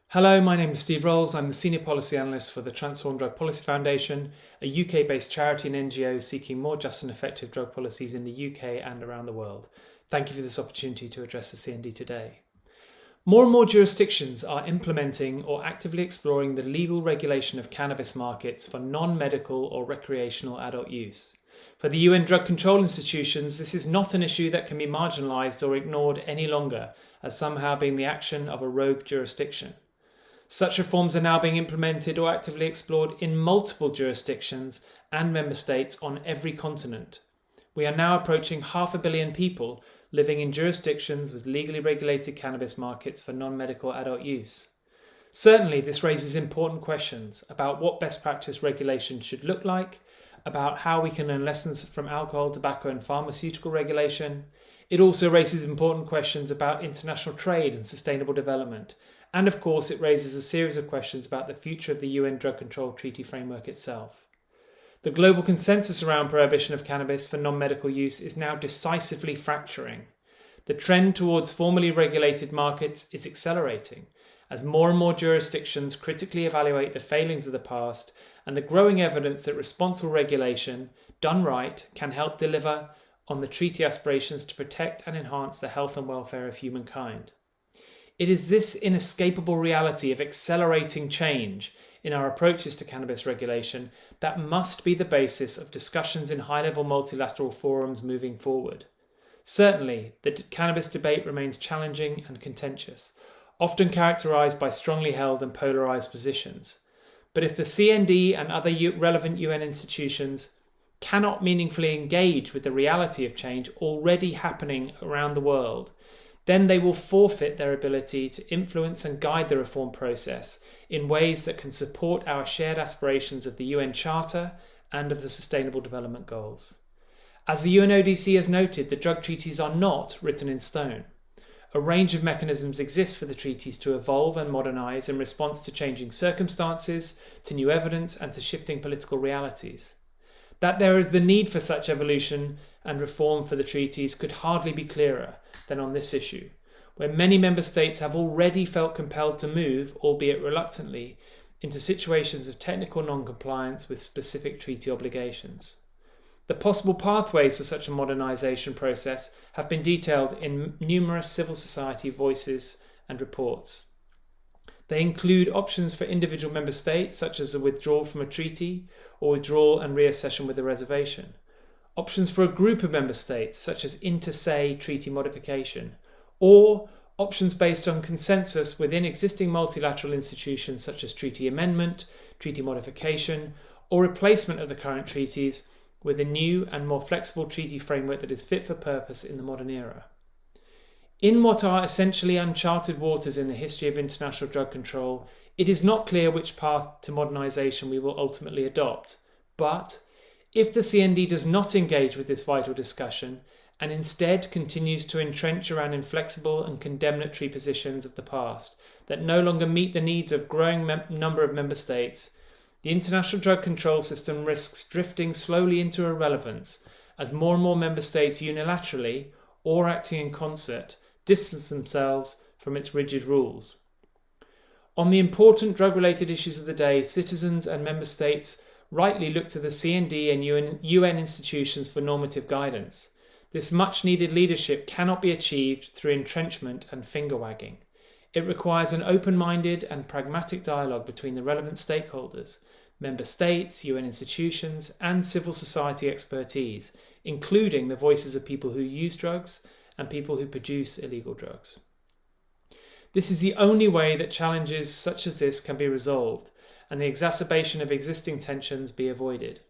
Hello, my name is Steve Rolls. I'm the Senior Policy Analyst for the Transform Drug Policy Foundation, a UK-based charity and NGO seeking more just and effective drug policies in the UK and around the world. Thank you for this opportunity to address the CND today. More and more jurisdictions are implementing or actively exploring the legal regulation of cannabis markets for non-medical or recreational adult use. For the UN drug control institutions, this is not an issue that can be marginalised or ignored any longer as somehow being the action of a rogue jurisdiction. Such reforms are now being implemented or actively explored in multiple jurisdictions and member states on every continent. We are now approaching 500 million people living in jurisdictions with legally regulated cannabis markets for non-medical adult use. Certainly, this raises important questions about what best practice regulation should look like, about how we can learn lessons from alcohol, tobacco and pharmaceutical regulation. It also raises important questions about international trade and sustainable development. And of course, it raises a series of questions about the future of the UN Drug Control Treaty framework itself. The global consensus around prohibition of cannabis for non-medical use is now decisively fracturing. The trend towards formally regulated markets is accelerating as more and more jurisdictions critically evaluate the failings of the past and the growing evidence that responsible regulation, done right, can help deliver on the treaty aspirations to protect and enhance the health and welfare of humankind. It is this inescapable reality of accelerating change in our approaches to cannabis regulation that must be the basis of discussions in high-level multilateral forums moving forward. Certainly, the cannabis debate remains challenging and contentious, often characterised by strongly held and polarised positions. But if the CND and other relevant UN institutions cannot meaningfully engage with the reality of change already happening around the world, then they will forfeit their ability to influence and guide the reform process in ways that can support our shared aspirations of the UN Charter and of the Sustainable Development Goals. As the UNODC has noted, the drug treaties are not written in stone. A range of mechanisms exist for the treaties to evolve and modernise in response to changing circumstances, to new evidence and to shifting political realities. That there is the need for such evolution and reform for the treaties could hardly be clearer than on this issue, where many member states have already felt compelled to move, albeit reluctantly, into situations of technical non-compliance with specific treaty obligations. The possible pathways for such a modernisation process have been detailed in numerous civil society voices and reports. They include options for individual member states, such as a withdrawal from a treaty or withdrawal and reaccession with a reservation. Options for a group of member states, such as inter-se treaty modification, or options based on consensus within existing multilateral institutions such as treaty amendment, treaty modification, or replacement of the current treaties with a new and more flexible treaty framework that is fit for purpose in the modern era. In what are essentially uncharted waters in the history of international drug control, it is not clear which path to modernisation we will ultimately adopt. But if the CND does not engage with this vital discussion and instead continues to entrench around inflexible and condemnatory positions of the past that no longer meet the needs of a growing number of member states, the international drug control system risks drifting slowly into irrelevance as more and more member states unilaterally, or acting in concert, distance themselves from its rigid rules. On the important drug-related issues of the day, citizens and member states rightly look to the CND and UN institutions for normative guidance. This much-needed leadership cannot be achieved through entrenchment and finger-wagging. It requires an open-minded and pragmatic dialogue between the relevant stakeholders, member states, UN institutions, and civil society expertise, including the voices of people who use drugs and people who produce illegal drugs. This is the only way that challenges such as this can be resolved and the exacerbation of existing tensions be avoided.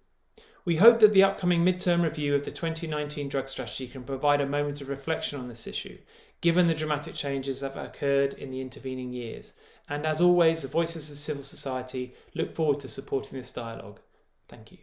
We hope that the upcoming midterm review of the 2019 drug strategy can provide a moment of reflection on this issue, given the dramatic changes that have occurred in the intervening years. And as always, the voices of civil society look forward to supporting this dialogue. Thank you.